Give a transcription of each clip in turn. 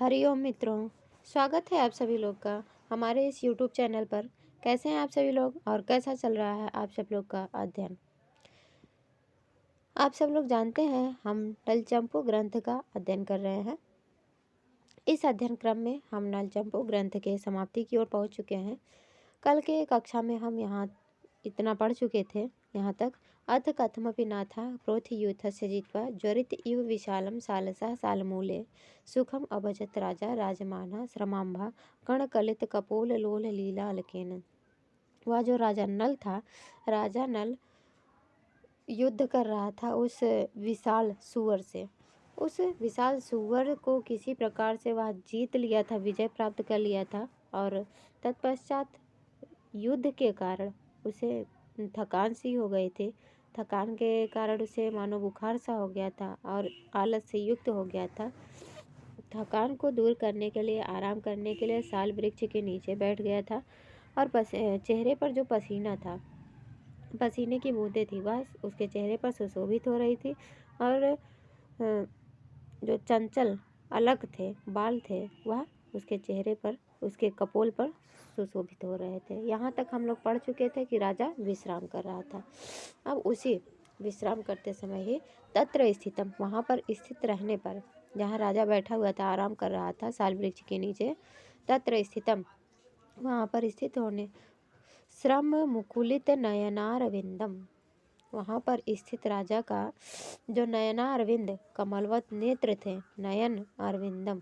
हरिओम मित्रों, स्वागत है आप सभी लोग का हमारे इस YouTube चैनल पर। कैसे हैं आप सभी लोग और कैसा चल रहा है आप सब लोग का अध्ययन। आप सब लोग जानते हैं हम नलचंपू ग्रंथ का अध्ययन कर रहे हैं। इस अध्ययन क्रम में हम नलचंपू ग्रंथ के समाप्ति की ओर पहुंच चुके हैं। कल के कक्षा में हम यहाँ इतना पढ़ चुके थे, यहाँ तक अथ कथमपि नाथा प्रोथियूथस्य जित्वा ज्वरित इव विशालम सालसा सालमूले सुखम अभजत राजा राजमाना श्रमांभा कणकलित कपोल लोल लीला अलकेन। वह जो राजा नल था, राजा नल युद्ध कर रहा था उस विशाल सुअर से। उस विशाल सुअर को किसी प्रकार से वह जीत लिया था, विजय प्राप्त कर लिया था। और तत्पश्चात युद्ध के कारण उसे थकान सी हो गई थी। थकान के कारण उसे मानो बुखार सा हो गया था और आलस से युक्त हो गया था। थकान को दूर करने के लिए, आराम करने के लिए साल वृक्ष के नीचे बैठ गया था और चेहरे पर जो पसीना था, पसीने की बूंदें थी, वह उसके चेहरे पर सुशोभित हो रही थी। और जो चंचल अलग थे, बाल थे, वह उसके चेहरे पर, उसके कपोल पर सुशोभित हो रहे थे। यहाँ तक हम लोग पढ़ चुके थे कि राजा विश्राम कर रहा था। अब उसी विश्राम करते समय ही तत्र स्थितम, वहाँ पर स्थित रहने पर, जहाँ राजा बैठा हुआ था, आराम कर रहा था साल वृक्ष के नीचे, तत्र स्थितम, वहाँ पर स्थित होने, श्रम मुकुलित नयनारविंदम, वहाँ पर स्थित राजा का जो नयनारविंद, कमलवत नेत्र थे, नयन अरविंदम,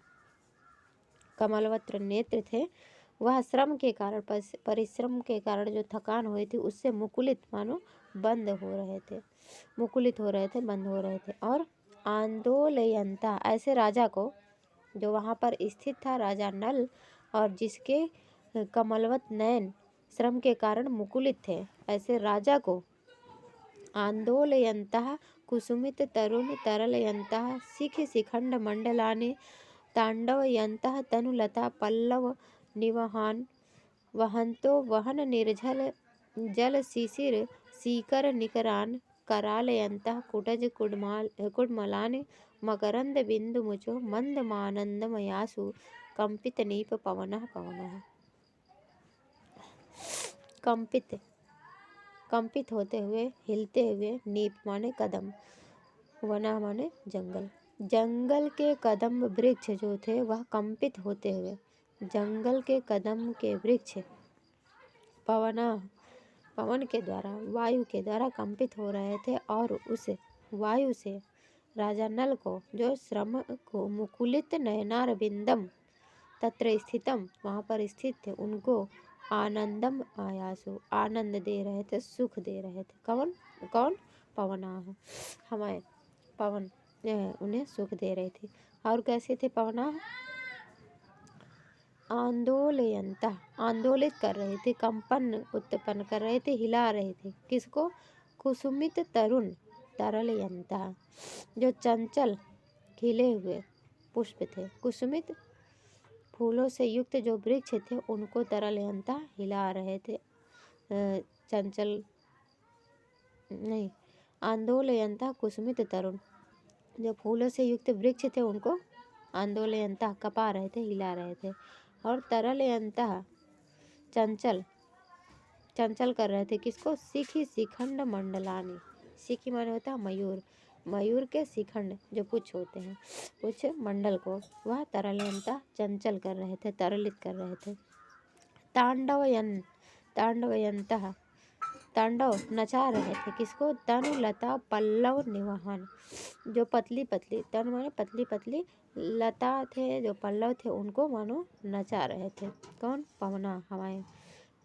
कमलवत नेत्र थे, वह श्रम के कारण, परिश्रम के कारण जो थकान हुई थी उससे मुकुलित, मानो बंद हो रहे थे, मुकुलित हो रहे थे, बंद हो रहे थे। और आंदोलयंता, ऐसे राजा को, जो वहाँ पर स्थित था राजा नल और जिसके कमलवत नयन श्रम के कारण मुकुलित थे, ऐसे राजा को आंदोलयंता कुसुमित तरुण तरलयंता शिख शिखंड मंडलानि तांडवयंतः तनुलता पल्लव निवहान वहंतो वहन निर्झल जल शिशिर सीकर निकरान करालयंतः कुटज कुडमलान मकरंद बिंदु मुचो मंदमानंदमयासु कंपित नीप पवनः पवनः। कंपित, कंपित होते हुए, हिलते हुए, नीप माने कदम, वना माने जंगल, जंगल के कदम वृक्ष जो थे वह कंपित होते हुए, जंगल के कदम के वृक्ष पवना, पवन के द्वारा, वायु के द्वारा कंपित हो रहे थे। और उस वायु से राजा नल को, जो श्रम को मुकुलित नयनार बिंदम तत्र स्थितम, वहाँ पर स्थित थे, उनको आनंदम आयासु, आनंद दे रहे थे, सुख दे रहे थे। कौन कौन? पवना, हमारे पवन उन्हें सुख दे रही थी। और कैसे थे पवना? आंदोलयंता, आंदोलित कर रहे थे, कंपन उत्पन्न कर रहे थे, हिला रहे थे। किसको? कुसुमित तरुण तरलयंता, जो चंचल खिले हुए पुष्प थे, कुसुमित फूलों से युक्त जो वृक्ष थे, उनको तरलयंता हिला रहे थे। चंचल नहीं, आंदोलयंता कुसुमित तरुण, जो फूलों से युक्त वृक्ष थे उनको आंदोलयंता कपा रहे थे, हिला रहे थे। और तरलयंता चंचल, चंचल कर रहे थे। किसको? शिखी शिखंड मंडलानी, शिखी माने होता है मयूर, मयूर के शिखंड जो पुच्छ होते हैं, पुच्छ मंडल को वह तरलयंता चंचल कर रहे थे, तरलित कर रहे थे। तांडवयन, तांडवयंता, तांडव नचा रहे थे। किसको? तनु लता पल्लव निवहन, जो पतली पतली, तन माने पतली पतली, लता थे, जो पल्लव थे, उनको मानो नचा रहे थे। कौन? पवना, हवाएं।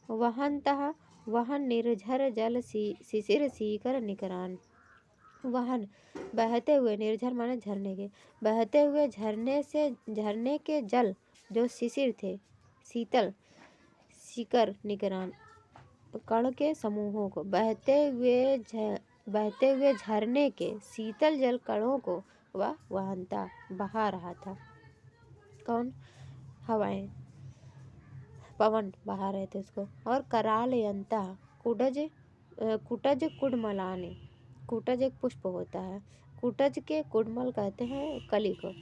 वहंतः, वहन निर्झर जल शिशिर सीकर निकरान, वहन बहते हुए, निर्झर माने झरने के, बहते हुए झरने से, झरने के जल जो शिशिर थे, शीतल, शिकर निकरान, कण के समूहों को, बहते हुए झरने के शीतल जल कणों को वह वहंता बहा रहा था। कौन? हवाएं, पवन बहा रहे थे उसको। और करालयंता कुटज, कुटज कुडमलाने, कुटज एक पुष्प होता है, कुटज के कुडमल कहते हैं कली को,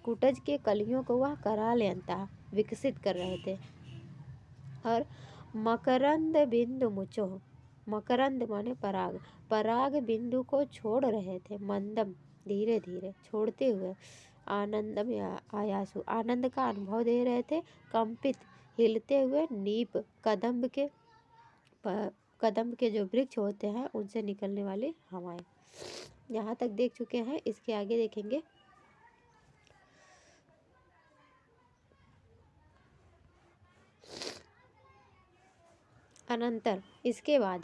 कुटज के कलियों को वह करालयंता विकसित कर रहे थे। और मकरंद बिंदु मुचो, मकरंद माने पराग, पराग बिंदु को छोड़ रहे थे। मंदम धीरे धीरे छोड़ते हुए, आनंदम आयासु आनंद का अनुभव दे रहे थे। कंपित हिलते हुए, नीप कदम्ब के जो वृक्ष होते हैं उनसे निकलने वाली हवाएं। यहाँ तक देख चुके हैं। इसके आगे देखेंगे। अनंतर इसके बाद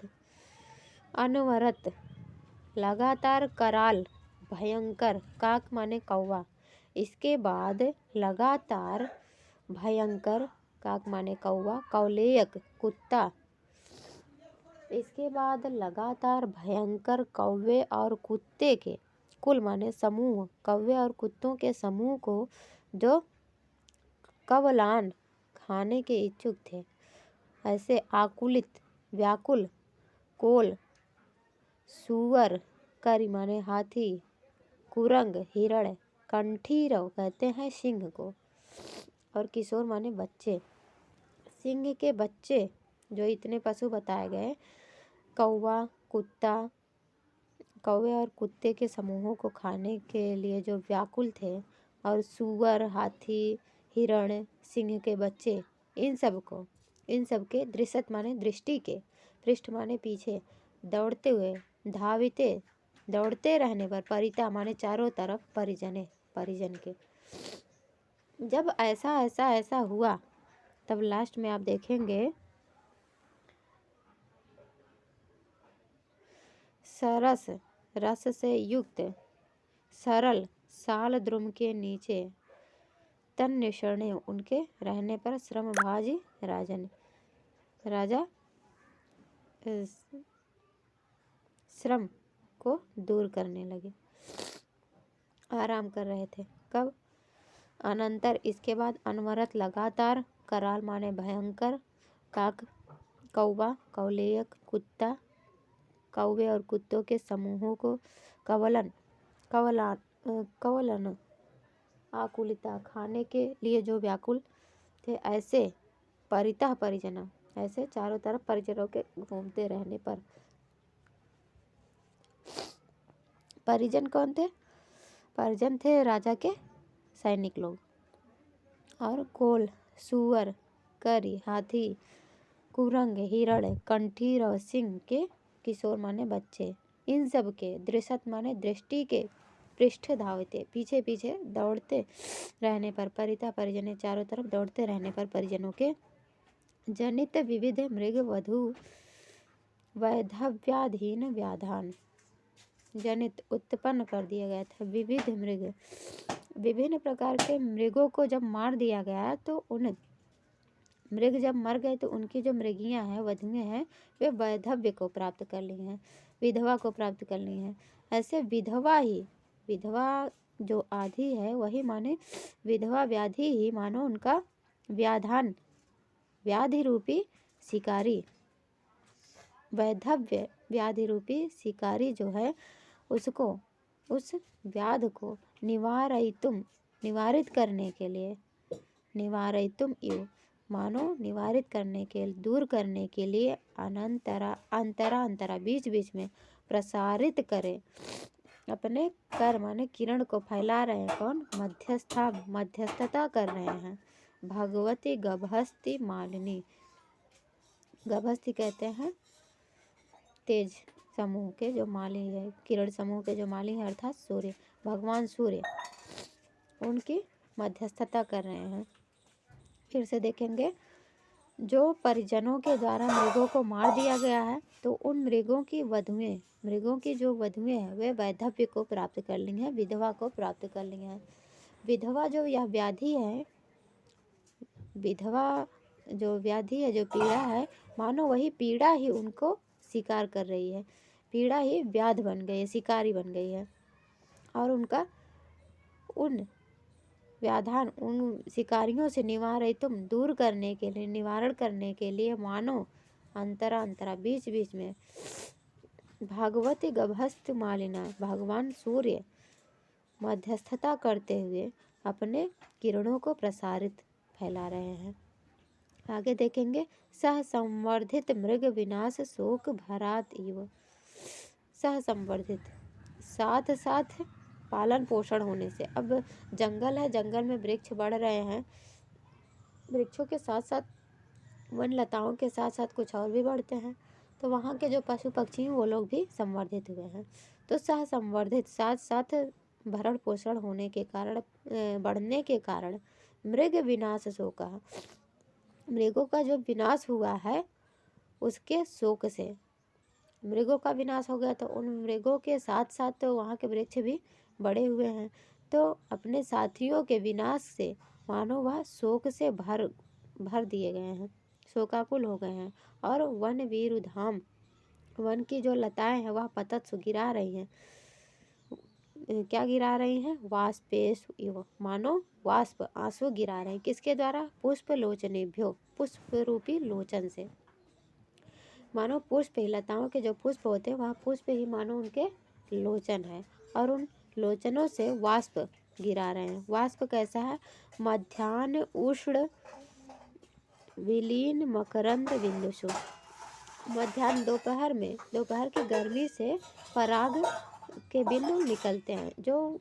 अनवरत लगातार कराल भयंकर, काक माने कौवा। इसके बाद लगातार भयंकर, काक माने कौवा, कौलेयक कुत्ता। इसके बाद लगातार भयंकर कौवे और कुत्ते के कुल माने समूह, कौवे और कुत्तों के समूह को जो कवलान खाने के इच्छुक थे। ऐसे आकुलित, व्याकुल, कोल, सुअर, करी माने हाथी, कुरंग हिरण, कंठीरव कहते हैं सिंह को, और किशोर माने बच्चे। सिंह के बच्चे जो इतने पशु बताए गए, कौवा, कुत्ता, कौवे और कुत्ते के समूहों को खाने के लिए जो व्याकुल थे, और सुअर, हाथी, हिरण, सिंह के बच्चे, इन सब के दृशत माने दृष्टि के, पृष्ठ माने पीछे, दौड़ते हुए, धाविते दौड़ते रहने पर, परिता माने चारों तरफ, परिजन के। जब ऐसा हुआ तब लास्ट में आप देखेंगे सरस, रस से युक्त, सरल साल द्रुम के नीचे, तन निषरणे उनके रहने पर, श्रम भाजी राजा श्रम को दूर करने लगे, आराम कर रहे थे। कब? अनंतर इसके बाद अनवरत लगातार, कराल माने भयंकर, काक कौवा, कौलेयक कुत्ता, कौवे और कुत्तों के समूहों को कवलन आकुलिता खाने के लिए जो व्याकुल थे। ऐसे परितः परिजन, ऐसे चारों तरफ परिजनों के घूमते रहने पर। परिजन कौन थे? परिजन थे राजा के सैनिक लोग। और कोल, सुअर, करी, हाथी, कुरंग, हिरण, कंठीर और सिंह के किशोर माने बच्चे। इन सब के दृशत माने दृष्टि के, पृष्ठ धावते पीछे पीछे दौड़ते रहने पर, परिता परिजने चारों तरफ दौड़ते रहने पर, परिजनों के जनित विविध मृग वधु वैधव्याधीन व्याधान, जनित उत्पन्न कर दिया गया था। विविध मृग, विभिन्न प्रकार के मृगों को जब मार दिया गया, तो उन मृग जब मर गए तो उनकी जो मृगियां हैं, वधुएं हैं, वे वैधव्य को प्राप्त कर ली हैं, विधवा को प्राप्त कर ली हैं। ऐसे विधवा जो आदि है, वही माने विधवा व्याधि ही मानो उनका व्याधान, व्याधि रूपी शिकारी, वैधव्य व्याधि रूपी शिकारी जो है, उसको, उस व्याध को निवारित करने के लिए, निवारयितुम इव मानो निवारित करने के, दूर करने के लिए, अंतरा बीच बीच में प्रसारित करे, अपने कर माने किरण को फैला रहे हैं। कौन? मध्यस्थता कर रहे हैं। भगवती गभस्ति मालिनी, गभस्ति कहते हैं तेज समूह के जो माली है, किरण समूह के जो माली है, अर्थात सूर्य, भगवान सूर्य, उनकी मध्यस्थता कर रहे हैं। फिर से देखेंगे, जो परिजनों के द्वारा मृगों को मार दिया गया है, तो उन मृगों की जो वधुएं हैं, वे वैधव्य को प्राप्त कर ली हैं, विधवा को प्राप्त कर ली हैं। विधवा जो यह व्याधि है, विधवा जो व्याधि है, जो पीड़ा है, मानो वही पीड़ा ही उनको शिकार कर रही है, पीड़ा ही व्याध बन गई है, शिकारी बन गई है। और उनका उन व्याधान, उन शिकारियों से निवारयितुम दूर करने के लिए, निवारण करने के लिए, मानो अंतरा बीच बीच में, भागवती गभस्त मालिना, भगवान सूर्य मध्यस्थता करते हुए अपने किरणों को प्रसारित फैला रहे हैं। आगे देखेंगे, सह संवर्धित मृग विनाश शोक भरात इव। सह संवर्धित, साथ साथ पालन पोषण होने से। अब जंगल है, जंगल में वृक्ष बढ़ रहे हैं, वृक्षों के साथ साथ वन लताओं के साथ साथ कुछ और भी बढ़ते हैं, तो वहाँ के जो पशु पक्षी हैं वो लोग भी संवर्धित हुए हैं। तो सह संवर्धित, साथ साथ भरण पोषण होने के कारण, बढ़ने के कारण मृग विनाश शोक, मृगों का जो विनाश हुआ है उसके शोक से, मृगों का विनाश हो गया तो उन मृगों के साथ साथ तो वहाँ के वृक्ष भी बड़े हुए हैं। तो अपने साथियों के विनाश से मानो वह शोक से भर दिए गए हैं, शोकाकुल हो गए हैं। और वन वीरुधाम, वन की जो लताएं हैं वह पतत्सु, गिरा रही हैं। क्या गिरा रही हैं? वाष्पेषु इव, मानो वाष्प, आंसू गिरा रहे हैं। किसके द्वारा? पुष्प लोचनेभ्यो, पुष्प रूपी लोचन से। मानो पुष्प, लताओं के जो पुष्प होते हैं वह पुष्प ही मानो उनके लोचन है, और उन लोचनों से वाष्प गिरा रहे हैं। वाष्प कैसा है? मध्याह्न उष्ण विलीन मकरंद बिंदुषु, मध्याह्न दोपहर में, दोपहर की गर्मी से पराग के बिंदु निकलते हैं। जो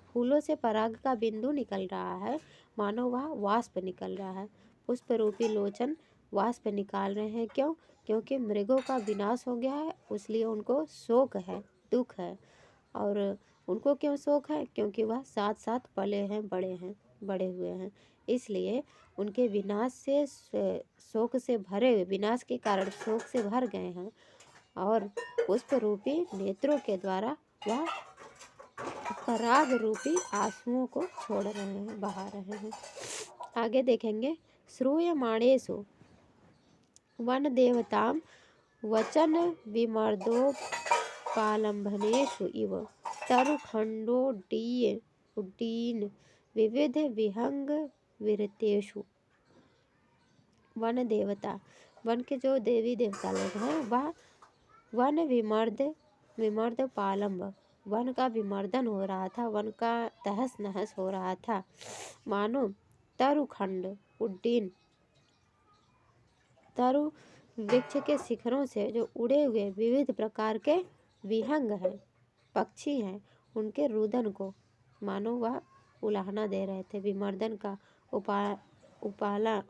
फूलों से पराग का बिंदु निकल रहा है मानो वह वाष्प निकल रहा है। पुष्प रूपी लोचन वाष्प निकाल रहे हैं। क्यों? क्योंकि मृगों का विनाश हो गया है, इसलिए उनको शोक है, दुख है। और उनको क्यों शोक है? क्योंकि वह साथ साथ पले हैं, बड़े हुए हैं, इसलिए उनके विनाश से शोक से भरे, विनाश के कारण शोक से भर गए हैं। और पुष्प रूपी नेत्रों के द्वारा वह पराग रूपी आंसुओं को छोड़ रहे हैं, बहा रहे हैं। आगे देखेंगे, श्रूयमाणेषु वन देवताम वचन विमर्दोपालंभनेषु इव तरुखंडोड्डीन उड्डीन विविध विहंग विरतेषु। वन देवता, वन के जो देवी देवता लोग हैं वह वन विमर्द पालंब, वन का विमर्दन हो रहा था, वन का तहस नहस हो रहा था। मानो तरुखंड उड्डीन, तरु वृक्ष के शिखरों से जो उड़े हुए विविध प्रकार के विहंग हैं, पक्षी हैं, उनके रुदन को मानो वह उलाहना दे रहे थे, विमर्दन का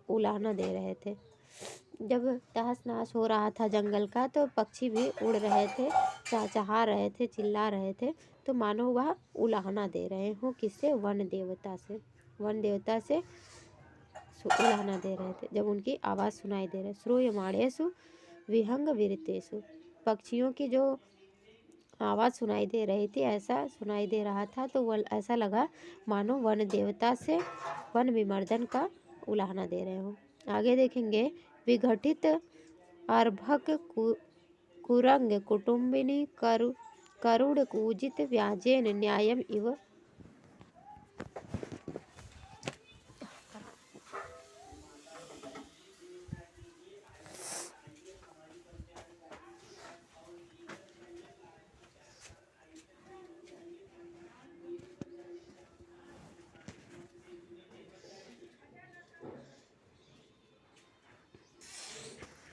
उलाहना दे रहे थे। जब तहस नहस हो रहा था जंगल का तो पक्षी भी उड़ रहे थे, चहचहा रहे थे, चिल्ला रहे थे, तो मानो वह उलाहना दे रहे हो। किससे? वन देवता से, वन देवता से उलाहना दे रहे थे जब उनकी आवाज़ सुनाई दे रही। श्रूयमाणेषु विहंग विरतेषु, पक्षियों की जो आवाज़ सुनाई दे रही थी, ऐसा सुनाई दे रहा था, तो वह ऐसा लगा मानो वन देवता से वन विमर्दन का उलाहना दे रहे हो। आगे देखेंगे, विघटित अर्भक कुरंग कुटुम्बिनी करुण कूजित व्याजेन न्यायम इव।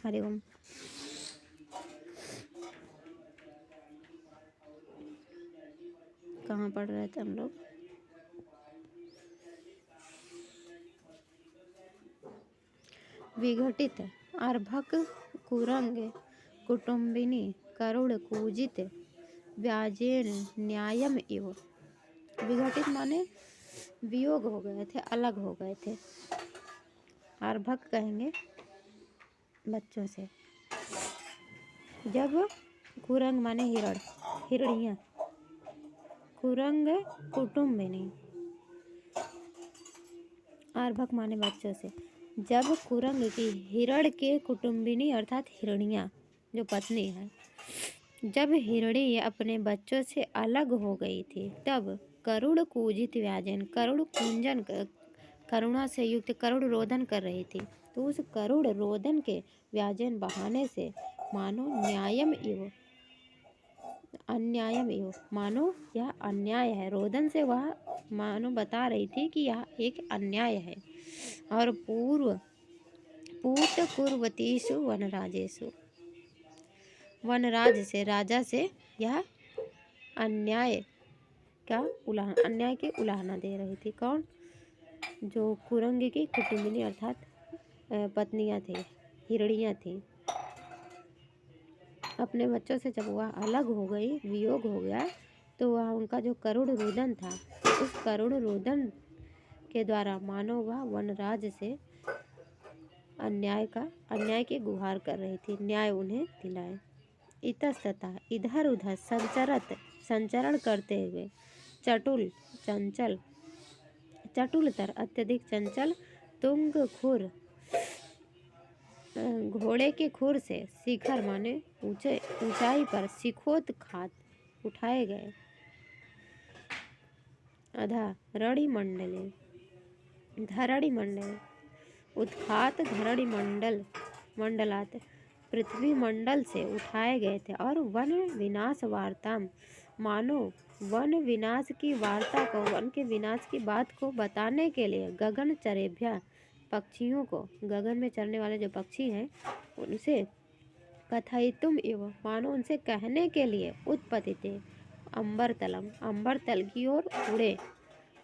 हरिओम। कहाँ पढ़ रहे थे हम लोग? विघटित अर्भक कुरंग कुटुम्बिनी करुण कूजित व्याजेन न्यायम इव। विघटित माने वियोग हो गए थे, अलग हो गए थे। अर्भक कहेंगे बच्चों से। जब कुरंग माने हिरण, हिरणिया, कुरंग कुटुम्बिनी, अर्भक माने बच्चों से। जब कुरंग की, हिरण के कुटुम्बिनी अर्थात हिरणिया जो पत्नी है, जब हिरणी अपने बच्चों से अलग हो गई थी तब करुण कूजित व्याजन, करुण कुंजन, करुणा से युक्त करुण रोदन कर रही थी। तो उस करुण रोदन के व्याजन बहाने से मानो न्यायम इव, अन्यायम इव, मानो यह अन्याय है। रोदन से वह मानो बता रही थी कि यह एक अन्याय है। और पूत कुर्वतीषु वनराजेषु, वनराज से, राजा से यह अन्याय की उलाहना दे रही थी। कौन? जो कुरंग की कुटुंबिनी अर्थात पत्नियां थी, हिरणियां थी। अपने बच्चों से जब वह अलग हो गई, वियोग हो गया, तो वह उनका जो करुण रुदन था, उस करुण रुदन के द्वारा मानो वह वनराज से अन्याय की गुहार कर रही थी, न्याय उन्हें दिलाए। इतस्ततः इधर उधर संचरण करते हुए चटुलतर अत्यधिक चंचल तुंग खुर, घोड़े के खुर से शिखर माने ऊंचाई पर शिखोत खात उठाए गए। अधा रड़ी मंडले, धरड़ी मंडल, उत्खात धरड़ी मंडलात, पृथ्वी मंडल से उठाए गए थे। और वन विनाश वार्ताम, मानो वन विनाश की वार्ता को, वन के विनाश की बात को बताने के लिए गगन चरेभ्या, पक्षियों को, गगन में चरने वाले जो पक्षी हैं उनसे, कथयितुम एवं, मानो उनसे कहने के लिए, उत्पतिते अंबर तल की ओर उड़े।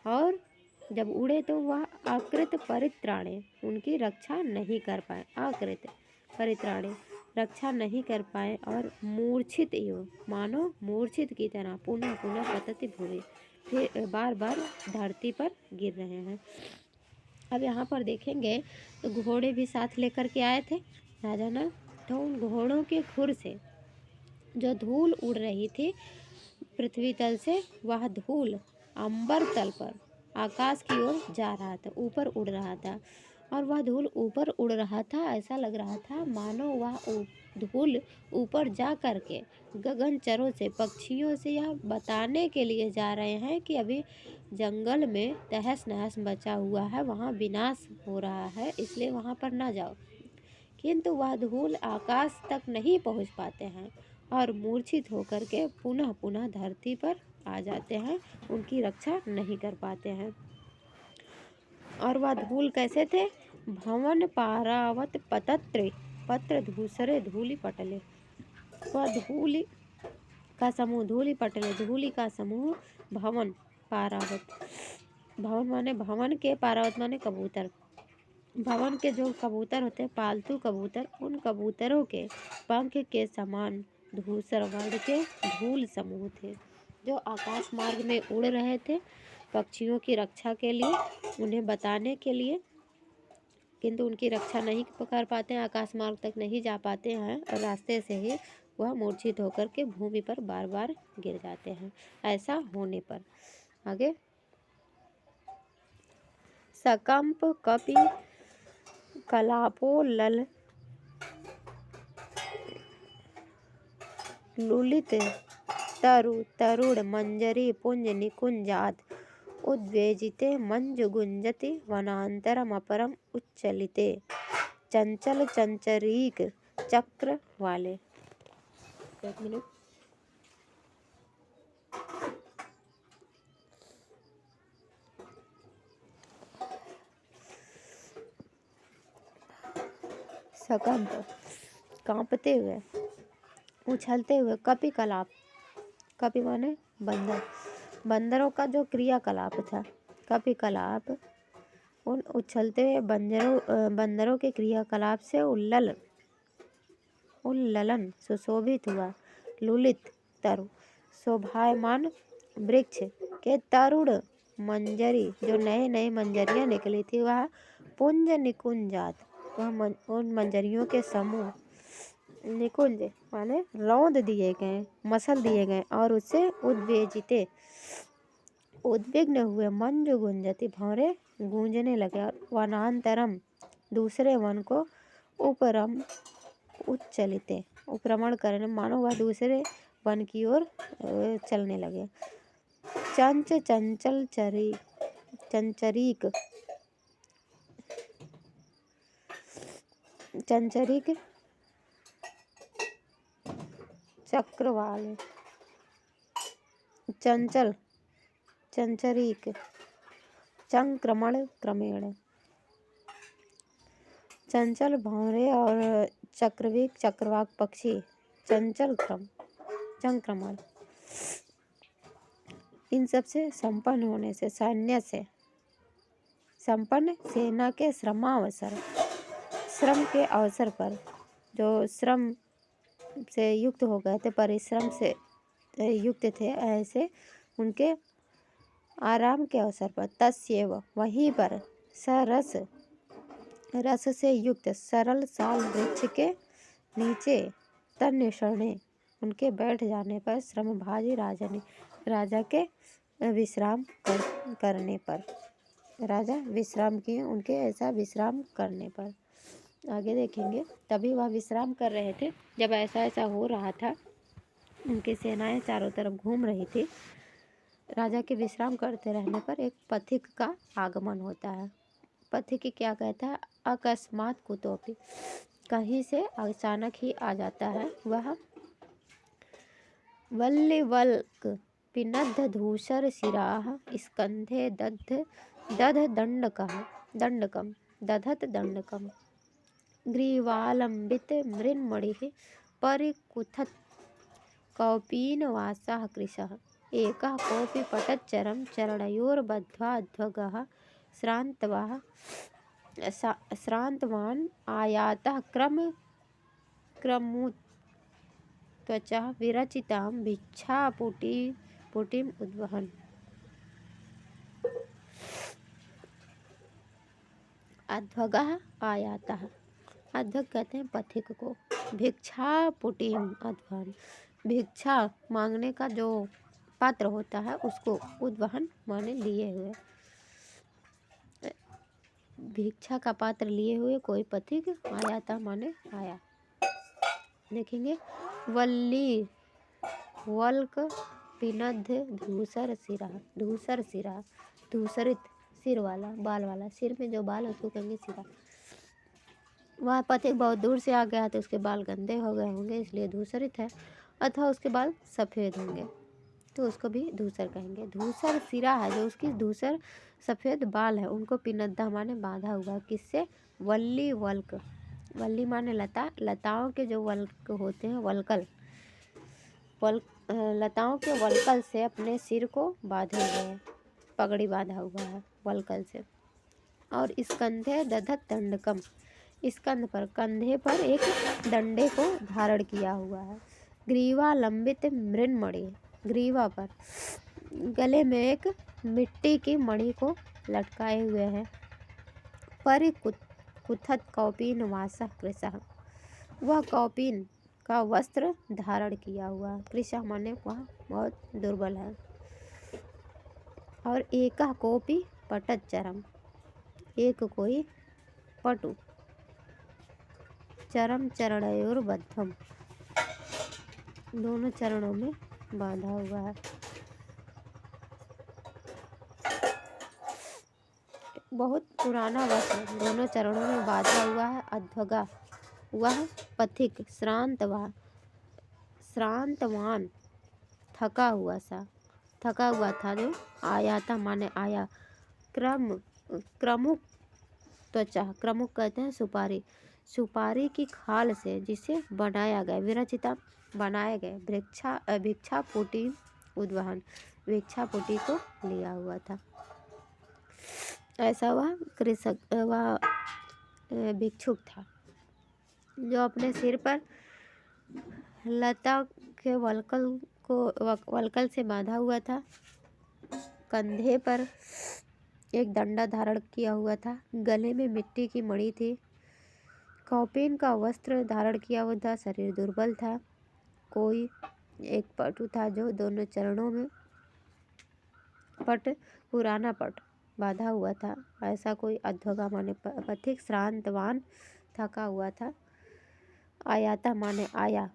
और जब उड़े तो वह अकृत परित्राणे, उनकी रक्षा नहीं कर पाए, अकृत परित्राणे, रक्षा नहीं कर पाए। और मूर्छित एवं, मानो मूर्छित की तरह पुनः पुनः पतति भूमि, फिर बार बार धरती पर गिर रहे हैं। अब यहाँ पर देखेंगे तो घोड़े भी साथ लेकर के आए थे राजा नल। तो उन घोड़ों के खुर से जो धूल उड़ रही थी पृथ्वी तल से, वह धूल अंबर तल पर आकाश की ओर जा रहा था, ऊपर उड़ रहा था। और वह धूल ऊपर उड़ रहा था, ऐसा लग रहा था मानो वह धूल ऊपर जा कर के गगनचरों से, पक्षियों से यह बताने के लिए जा रहे हैं कि अभी जंगल में तहस नहस बचा हुआ है, वहाँ विनाश हो रहा है, इसलिए वहाँ पर ना जाओ। किंतु वह धूल आकाश तक नहीं पहुँच पाते हैं और मूर्छित होकर के पुनः पुनः धरती पर आ जाते हैं, उनकी रक्षा नहीं कर पाते हैं। और वह धूल कैसे थे? भवन पारावत पत्र धूसरे धूलि पटले, वह धूलि का समूह, धूलि पटले, धूलि का समूह, भवन पारावत, भवन माने भवन के, पारावत माने कबूतर, भवन के जो कबूतर होते हैं, पालतू कबूतर, उन कबूतरों के पंख के समान धूसर वर्ण के धूल समूह थे, जो आकाश मार्ग में उड़ रहे थे पक्षियों की रक्षा के लिए, उन्हें बताने के लिए, किंतु उनकी रक्षा नहीं कर पाते हैं, आकाश मार्ग तक नहीं जा पाते हैं और रास्ते से ही वह मूर्छित होकर के भूमि पर बार बार गिर जाते हैं। ऐसा होने पर आगे, सकंप कपि कलापो लुलित तरुण मंजरी पुंज निकुंजात, उद्वेजिते मंजु गुंजति वनांतरमपरम उच्चलिते, चंचल चंचरीक चक्र वाले। एक मिनट। सकंप, कांपते हुए, उछलते हुए, कपि कलाप, कपि माने बंदर, बंदरों का जो क्रियाकलाप था, कपि कलाप, उन उछलते हुए बंदरों के क्रियाकलाप से उल्ललन सुशोभित हुआ, लुलित तरु, शोभायमान वृक्ष के तरुण मंजरी, जो नए नए मंजरियां निकली थी, वह पुंज निकुंजात, वह उन मंजरियों के समूह, निकुंज माने रौंद दिए गए, मसल दिए गए, और उससे उद्वेजिते, उद्विग्न हुए, मंजु गुंजति, भौरे गूंजने लगे, और वनांतरम, दूसरे वन को, उपरम उच्चलिते, उपरमण करने, मानो वह दूसरे वन की ओर चलने लगे। चंच चंचल चंचरीक चक्रवाले, चंचल चंचरीक चंक्रमण क्रमेण। चंचल भौरे और चक्रवाक पक्षी चंचल चंक्रमण। इन सब से संपन्न होने से, सैन्य से संपन्न सेना के श्रम के अवसर पर, जो श्रम से युक्त हो गए थे, परिश्रम से युक्त थे, ऐसे उनके आराम के अवसर पर, तस्यैव वहीं पर, रस से युक्त सरल साल वृक्ष के नीचे, तन्निषणे उनके बैठ जाने पर, श्रमभाजी राजा के विश्राम करने पर, राजा विश्राम किए उनके ऐसा विश्राम करने पर। आगे देखेंगे। तभी वह विश्राम कर रहे थे जब ऐसा हो रहा था, उनकी सेनाएं चारों तरफ घूम रही थी। राजा के विश्राम करते रहने पर एक पथिक का आगमन होता है। पथिक क्या कहता है? अकस्मात कुतोपि, कहीं से अचानक ही आ जाता है वह। वल्लिवल्क पिनद्ध धूसर शिराः स्कन्धे दधत दण्डकम् ग्रीवालम्बित मृन्मणिः परिकुथत् कौपीनवासः कृशः एकः कोऽपि पटच्चरं चरणयोर्बद्ध्वा श्रान्तवान् आयातः क्रमुत्त्वचा विरचितां भिक्षापुटीम् उद्वहन्। अध्वगः आयातः, अध्वग कहते हैं पथिक को, भिक्षापुटीम् अध्वहन्, भिक्षा मांगने का जो पात्र होता है उसको, उद्वहन माने लिए हुए, भिक्षा का पात्र लिए हुए कोई पथिक आया था माने आया। देखेंगे। वल्ली वल्क पिनद्ध धूसर सिरा, धूसरित सिर वाला, बाल वाला, सिर में जो बाल है उसको कहेंगे सिरा। वह पथिक बहुत दूर से आ गया तो उसके बाल गंदे हो गए होंगे इसलिए धूसरित है, अथवा उसके बाल सफ़ेद होंगे तो उसको भी धूसर कहेंगे। धूसर सिरा है, जो उसकी धूसर सफ़ेद बाल है उनको पिनद्धा माने बांधा हुआ, किससे? वल्ली वल्क, वल्ली माने लता, लताओं के जो वल्क होते हैं, लताओं के वल्कल से अपने सिर को बांधे हुए हैं, पगड़ी बांधा हुआ है वल्कल से। और स्कंधे दधत दंडकम, स्कंध पर, कंधे पर एक डंडे को धारण किया हुआ है। ग्रीवा लंबित मृन्मणि, ग्रीवा पर, गले में एक मिट्टी की मणि को लटकाए हुए हैं। परिकुथत कौपीन वासः कृशः, वह कौपीन का वस्त्र धारण किया हुआ, कृशः माने वह बहुत दुर्बल है। और एकः कोपी पटच्चरम, एक कोई पटु, चरम चरणयोर्बद्धम्, दोनों चरणों में बांधा हुआ है। बहुत पुराना वस्त्र दोनों चरणों में बांधा हुआ है। अध्वगा, वह पथिक, श्रांतवान, थका हुआ था, जो आया था माने आया। क्रमुक त्वचा, क्रमुक कहते हैं सुपारी, सुपारी की खाल से जिसे बनाया गया, विरचिता बनाए गए, भिक्षापुटी उद्वहन, भिक्षापुटी को लिया हुआ था। ऐसा वह भिक्षुक था जो अपने सिर पर लता के वल्कल से बांधा हुआ था, कंधे पर एक डंडा धारण किया हुआ था, गले में मिट्टी की मणि थी, कौपीन का वस्त्र धारण किया हुआ था, शरीर दुर्बल था। कोई एक पटु था जो दोनों चरणों में पुराना पट बांधा हुआ था। ऐसा कोई अध्वगा माने पथिक, श्रांतवान, थका हुआ था। आयाता माने आया।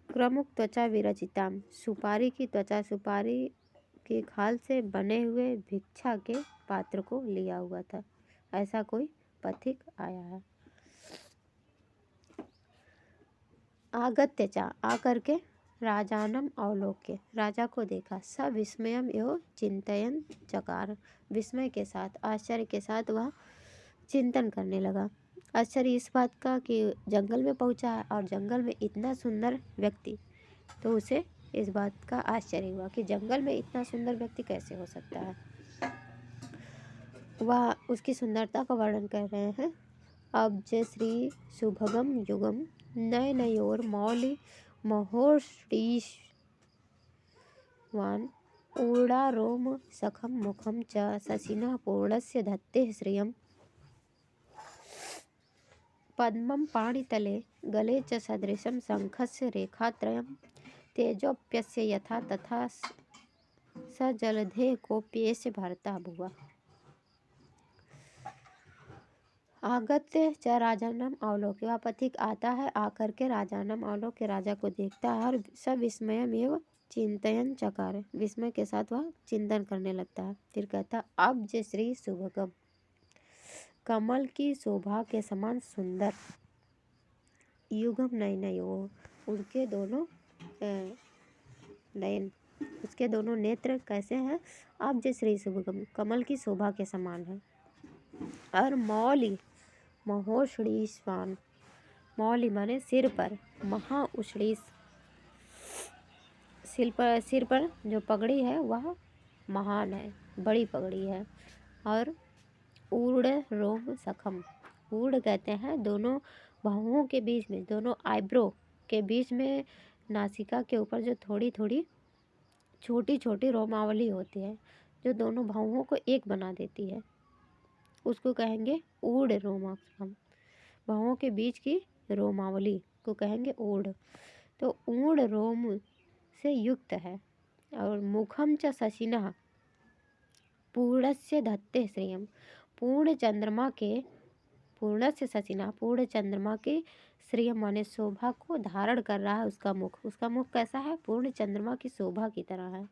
क्रमुक त्वचा विरचिताम, सुपारी की त्वचा, सुपारी की खाल से बने हुए भिक्षा के पात्र को लिया हुआ था। ऐसा कोई पथिक आया है। आगत्यचा, आकर के राजानम अवलोक्य, राजा को देखा, स विस्मयम एवं चिंतयन चकार, विस्मय के साथ, आश्चर्य के साथ वह चिंतन करने लगा। आश्चर्य इस बात का कि जंगल में पहुंचा है और जंगल में इतना सुंदर व्यक्ति, तो उसे इस बात का आश्चर्य हुआ कि जंगल में इतना सुंदर व्यक्ति कैसे हो सकता है। वह उसकी सुंदरता का वर्णन कर रहे हैं। अब जय श्री सुभगम युगम नयनयोर मौलि महोष्टीशवान ऊर्डारोम सखम मुखम च शशिनः पूर्णस्य धत्ते श्रियम् पद्मं पाणितले गले च सदृशं शंखस्य रेखात्रयं तेजोप्यस्य यथा तथा स जलधे कोप्येस्य भरता भुवा। आगत्य च राजानम अवलोक्य, वह पथिक आता है, आकर के राजानम अवलोक्य, राजा को देखता है और सब विस्मयमेव चिंतयन चकार, विस्मय के साथ वह चिंतन करने लगता है। फिर कहता अब जे श्री सुभगम, कमल की शोभा के समान सुंदर, युगम नयनयो, उनके दोनों नयन, उसके दोनों नेत्र कैसे हैं, अब जे श्री सुभगम, कमल की शोभा के समान है। और मौली महोषणीस्वान, मौली माने सिर पर, महाउषणीस, सिर पर जो पगड़ी है वह महान है, बड़ी पगड़ी है। और ऊर्ड रोम सखम, ऊर्ड कहते हैं दोनों बाहुओं के बीच में, दोनों आईब्रो के बीच में, नासिका के ऊपर जो थोड़ी थोड़ी छोटी छोटी रोमावली होती है जो दोनों बाहुओं को एक बना देती है, उसको कहेंगे ऊर्ड रोमावली। बाहुओं के बीच की रोमावली को कहेंगे ऊर्ड। तो ऊर्ड रोम से युक्त है। और मुखम च शशिनः पूर्णस्य धत्ते श्रियम, पूर्ण चंद्रमा के, पूर्णस्य शशिनः, पूर्ण चंद्रमा के, श्रियम माने शोभा को धारण कर रहा है उसका मुख। उसका मुख कैसा है, पूर्ण चंद्रमा की शोभा की तरह है।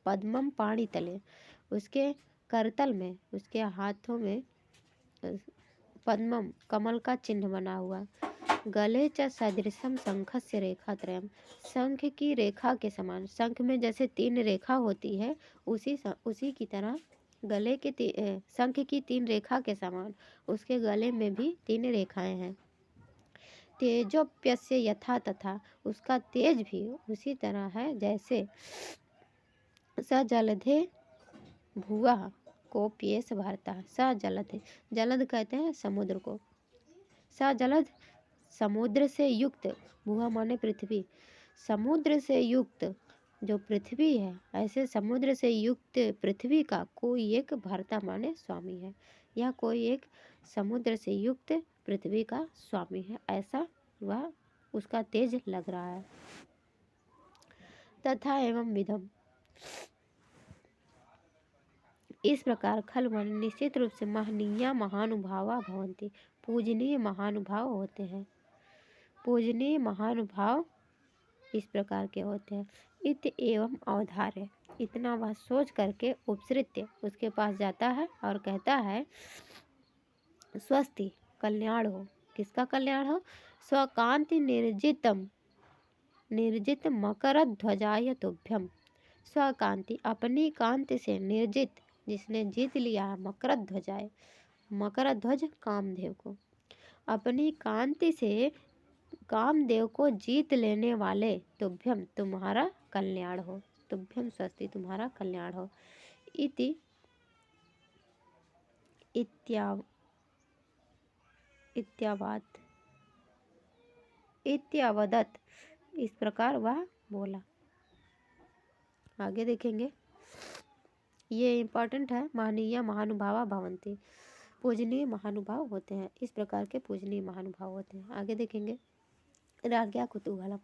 पद्मम पाणी तले, उसके करतल में, उसके हाथों में पद्मम कमल का चिन्ह बना हुआ। गले च सदृशम शंखस्य रेखात्रयम, शंख की रेखा के समान, शंख में जैसे 3 रेखा होती है उसी की तरह गले के शंख की 3 रेखा के समान उसके गले में भी 3 रेखाएं हैं। तेजोप्यस्य यथा तथा, उसका तेज भी उसी तरह है जैसे। स जलधे भुआ को पियस भरता, स जलधे, जलद कहते हैं समुद्र को, स जलद समुद्र से युक्त, भुआ माने पृथ्वी, समुद्र से युक्त जो पृथ्वी है, ऐसे समुद्र से युक्त पृथ्वी का कोई एक भरता माने स्वामी है, या कोई एक समुद्र से युक्त पृथ्वी का स्वामी है, ऐसा वह उसका तेज लग रहा है। तथा एवं विधम, इस प्रकार खल माने निश्चित रूप से महनीय महानुभावा भवन्ति, पूजनीय महानुभाव होते हैं। पूजनीय महानुभाव इस प्रकार के होते हैं। इत एवं अवधार्य, इतना वह सोच करके उपसृत्य उसके पास जाता है और कहता है स्वस्ति, कल्याण हो, किसका कल्याण हो, स्वकांति निर्जित मकर ध्वजाय तुभ्यम, स्वकांति अपनी कांति से निर्जित, जिसने जीत लिया है मकर ध्वजाय, मकर ध्वज कामदेव को, अपनी कांति से कामदेव को जीत लेने वाले तुभ्यम, तुम्हारा कल्याण हो, तुभ्यम स्वस्ति, तुम्हारा कल्याण हो। इति इत्यावदत, इस प्रकार वह बोला। आगे देखेंगे, ये इम्पोर्टेंट है। महनीय महानुभावा भवन्ति, पूजनीय महानुभाव होते हैं, इस प्रकार के पूजनीय महानुभाव होते हैं। आगे देखेंगे, राज्ञा कुतूहलम,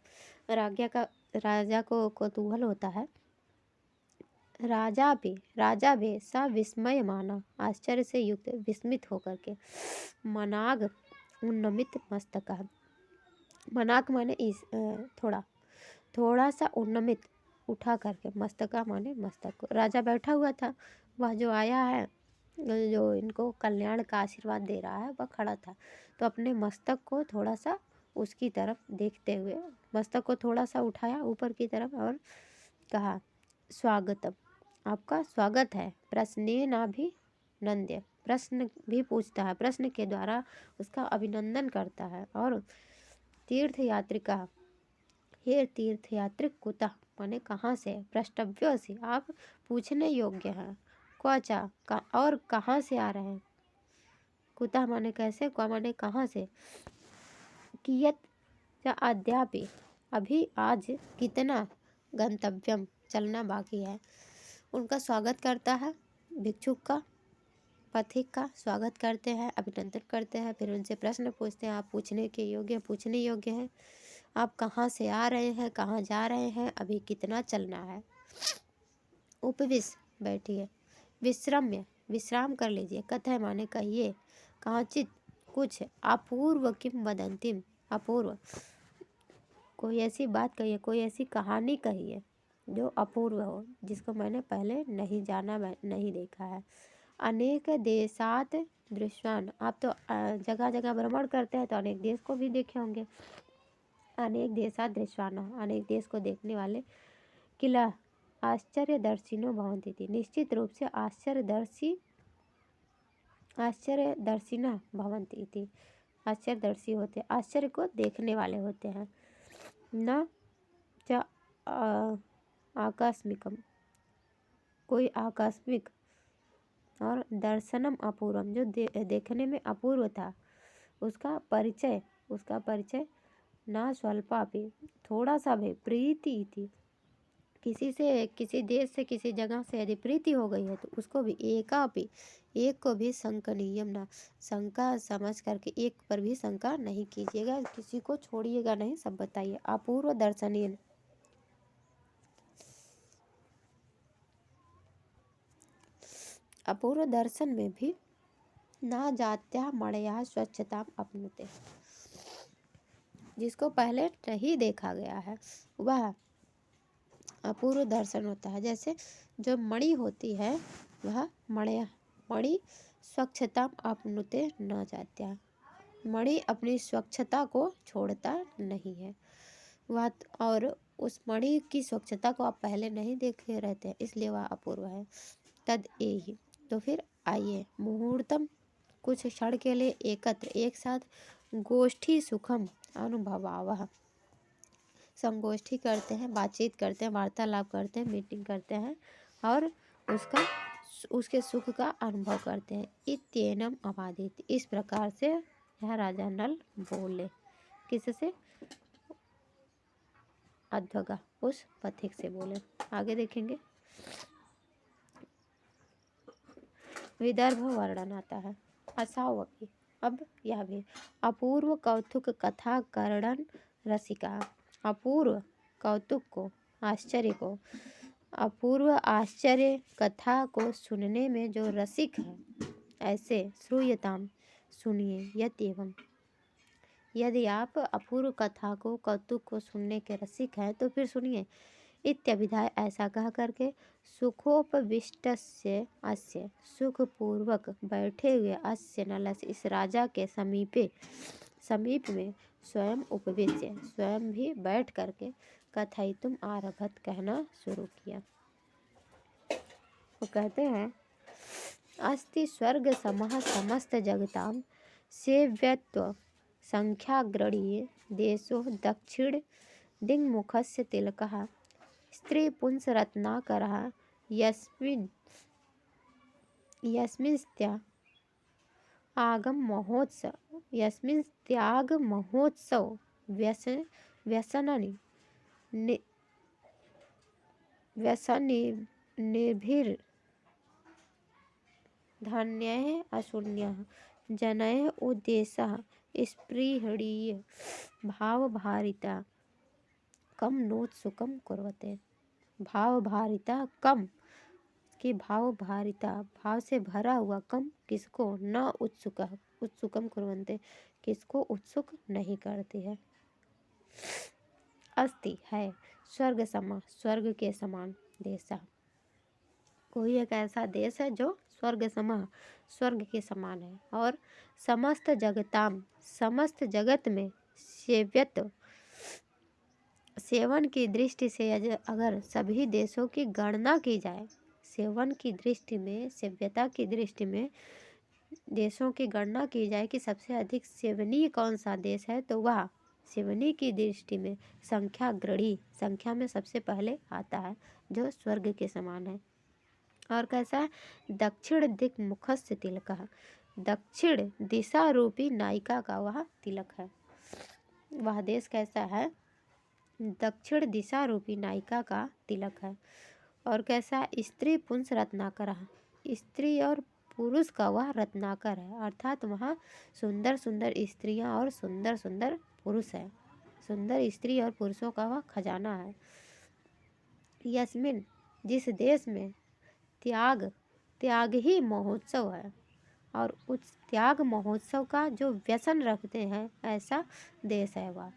राजा को कौतूहल होता है। राजा भी सा विस्मय माना, आश्चर्य से युक्त, विस्मित होकर के, मनाग उन्नमित मस्तक, मनाक माने इस थोड़ा सा उन्नमित, उठा करके, मस्तका माने मस्तक को, राजा बैठा हुआ था, वह जो आया है जो इनको कल्याण का आशीर्वाद दे रहा है वह खड़ा था, तो अपने मस्तक को थोड़ा सा उसकी तरफ देखते हुए मस्तक को थोड़ा सा उठाया ऊपर की तरफ और कहा, स्वागतम, आपका स्वागत है। प्रश्नेनाभिनंद्य, प्रश्न भी पूछता है, प्रश्न के द्वारा उसका अभिनंदन करता है। और तीर्थयात्रिका, हे तीर्थयात्रिक, कुतः माने कहाँ से, प्रष्टव्य से आप पूछने योग्य हैं, क्वाचा और कहाँ से आ रहे हैं, कुतः माने कैसे, क्वा माने कहाँ से, कियत या अद्यापि अभी आज कितना, गंतव्यम चलना बाकी है। उनका स्वागत करता है, भिक्षुक का, पथिक का स्वागत करते हैं, अभिनंदन करते हैं, फिर उनसे प्रश्न पूछते हैं, आप पूछने के योग्य, पूछने योग्य हैं, आप कहाँ से आ रहे हैं, कहाँ जा रहे हैं, अभी कितना चलना है। उपविश बैठिए, विश्रम्य विश्राम कर लीजिए, कथय माने कहिए, कांचित कुछ, अपूर्व किम वदंतिम अपूर्व कोई ऐसी बात कहिए, कोई ऐसी कहानी कहिए जो अपूर्व हो, जिसको मैंने पहले नहीं जाना, नहीं देखा है। अनेक देशात दृश्वान, आप तो जगह जगह भ्रमण करते हैं तो अनेक देश को भी देखे होंगे। अनेक देशात दृश्वान, अनेक देश को देखने वाले, किला आश्चर्यदर्शिनो भवन्ति थी, निश्चित रूप से आश्चर्यदर्शिना भवन्ति थी, आश्चर्यदर्शी होते, आश्चर्य को देखने वाले होते हैं। न च आकस्मिकम, कोई आकस्मिक, और दर्शनम अपूर्वम, जो देखने में अपूर्व था, उसका परिचय ना स्वल्पा भी, थोड़ा सा भी, प्रीति थी, किसी से, किसी देश से, किसी जगह से यदि प्रीति हो गई है तो उसको भी एक को भी शंकनीयम ना, शंका समझ करके एक पर भी शंका नहीं कीजिएगा, किसी को छोड़िएगा नहीं, सब बताइए। अपूर्व दर्शनीय, अपूर्व दर्शन में भी ना जात्या मणया स्वच्छता अपनुते, जिसको पहले नहीं देखा गया है वह अपूर्व दर्शन होता है। जैसे जो मणि होती है वह मणि स्वच्छता अपनुते न जात्या, मणि अपनी स्वच्छता को छोड़ता नहीं है वह, और उस मणि की स्वच्छता को आप पहले नहीं देखे रहते हैं, इसलिए वह अपूर्व है। तद एहि, तो फिर आइए, मुहूर्तम, कुछ क्षण के लिए एकत्र, एक साथ, गोष्ठी सुखम अनुभवावह, संगोष्ठी करते हैं, बातचीत करते हैं, वार्तालाप करते हैं, मीटिंग करते हैं और उसके सुख का अनुभव करते हैं। इत्येनम अवादित, इस प्रकार से यह राजा नल बोले, किससे, अध्वगा, उस पथिक से बोले। आगे देखेंगे, विदर्भ वर्णन आता है, असावकी, अब यह भी, अपूर्व कौतुक कथा कर्णन रसिका, अपूर्व कौतुक को, आश्चर्य को, अपूर्व आश्चर्य कथा को सुनने में जो रसिक है, ऐसे श्रूयताम, सुनिए, यत एवं, यदि आप अपूर्व कथा को, कौतुक को सुनने के रसिक हैं तो फिर सुनिए। इत्यभिधाय, ऐसा कह करके, सुखोपविष्टस्य अस्य, सुखपूर्वक बैठे हुए, अस्य नलस्य, इस राजा के समीप में, स्वयं उपविश्य, स्वयं भी बैठ करके, कथयितुम आरभत, कहना शुरू किया। वो कहते हैं, अस्ति स्वर्ग समः समस्त जगताम सेव्यत्व संख्याग्रणी देशो दक्षिण दिङ्मुखस्य तिलकः स्त्री पुंसरत्नाकरः यस्मिंस्त्याग महोत्सव व्यसनिर्भिर्धन्यः अशून्यः जनैः उद्देशः स्पृहणीय भावभारिता कम नोत्सुकम कुर्वते, भावभारिता कम, कि भावभारिता, भाव से भरा हुआ, कम किसको, न उत्सुकम कुर्वन्ते, किसको उत्सुक नहीं करती है। अस्ति, है, स्वर्ग समा, स्वर्ग के समान, देशा, कोई एक ऐसा देश है जो स्वर्ग समा, स्वर्ग के समान है, और समस्त जगताम, समस्त जगत में, सेव्यत्व सेवन की दृष्टि से अगर सभी देशों की गणना की जाए, सेवन की दृष्टि में, सेव्यता की दृष्टि में देशों की गणना की जाए कि सबसे अधिक सेवनीय कौन सा देश है, तो वह सेवनी की दृष्टि में संख्याग्रणी, संख्या में सबसे पहले आता है, जो स्वर्ग के समान है। और कैसा है? दक्षिण दिक मुखस्य तिलक, दक्षिण दिशा रूपी नायिका का वह तिलक है। वह देश कैसा है? दक्षिण दिशा रूपी नायिका का तिलक है। और कैसा? स्त्री पुंस रत्नाकर, स्त्री और पुरुष का वह रत्नाकर है, अर्थात वहाँ सुंदर सुंदर स्त्रियां और सुंदर सुंदर पुरुष है, सुंदर स्त्री और पुरुषों का वह खजाना है। यस्मिन, जिस देश में त्याग ही महोत्सव है, और उस त्याग महोत्सव का जो व्यसन रखते हैं, ऐसा देश है वह।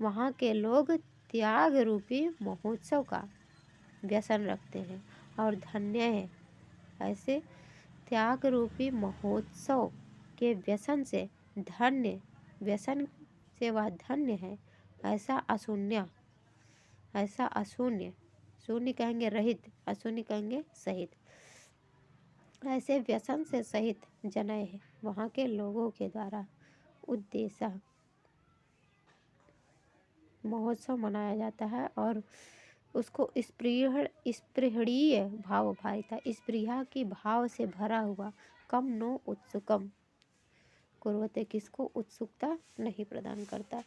वहाँ के लोग त्याग रूपी महोत्सव का व्यसन रखते हैं और धन्य है। ऐसे त्याग रूपी महोत्सव के व्यसन से धन्य, व्यसन से वह धन्य है, ऐसा अशून्य, ऐसा अशून्य, शून्य कहेंगे रहित, अशून्य कहेंगे सहित, ऐसे व्यसन से सहित जनय है वहाँ के लोगों के द्वारा उद्देश्य महोत्सव मनाया जाता है। और उसको स्पृहणीय भाव भारिता, स्पृहा की भाव से भरा हुआ, कम नो उत्सुकम कुर्वते, किसको उत्सुकता नहीं प्रदान करता।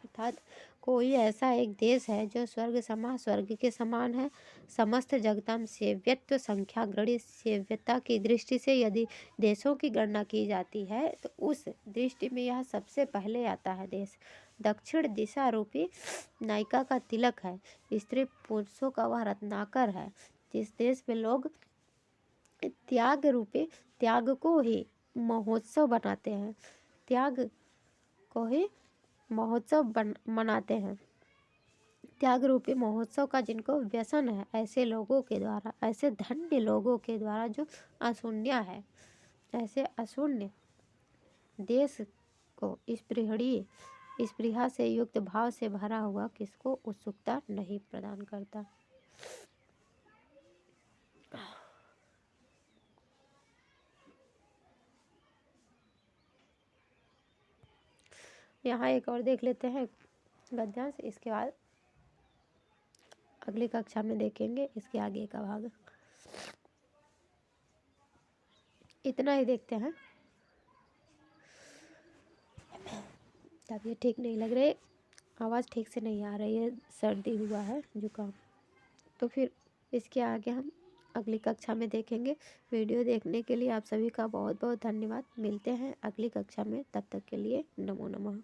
अर्थात कोई ऐसा एक देश है जो स्वर्ग के समान है, समस्त जगतम सेव्यत्व संख्याग्रणी, सेव्यता की दृष्टि से यदि देशों की गणना की जाती है तो उस दृष्टि में यह सबसे पहले आता है देश। दक्षिण दिशा रूपी नायिका का तिलक है, स्त्री पुरुषों का वह रत्नाकर है। जिस देश में लोग त्याग रूपी, त्याग को ही महोत्सव बनाते हैं, त्याग को ही महोत्सव मनाते हैं, त्याग रूपी महोत्सव का जिनको व्यसन है, ऐसे लोगों के द्वारा, ऐसे धन्य लोगों के द्वारा जो अशून्य है, ऐसे अशून्य देश को स्पृहा से युक्त भाव से भरा हुआ किसको उत्सुकता नहीं प्रदान करता। यहाँ एक और देख लेते हैं गद्यांश, इसके बाद अगली कक्षा में देखेंगे इसके आगे का भाग। इतना ही देखते हैं। तबीयत ठीक नहीं लग रही, आवाज़ ठीक से नहीं आ रही है, सर्दी हुआ है, जुकाम। तो फिर इसके आगे हम अगली कक्षा में देखेंगे। वीडियो देखने के लिए आप सभी का बहुत बहुत धन्यवाद। मिलते हैं अगली कक्षा में, तब तक के लिए नमो नमः।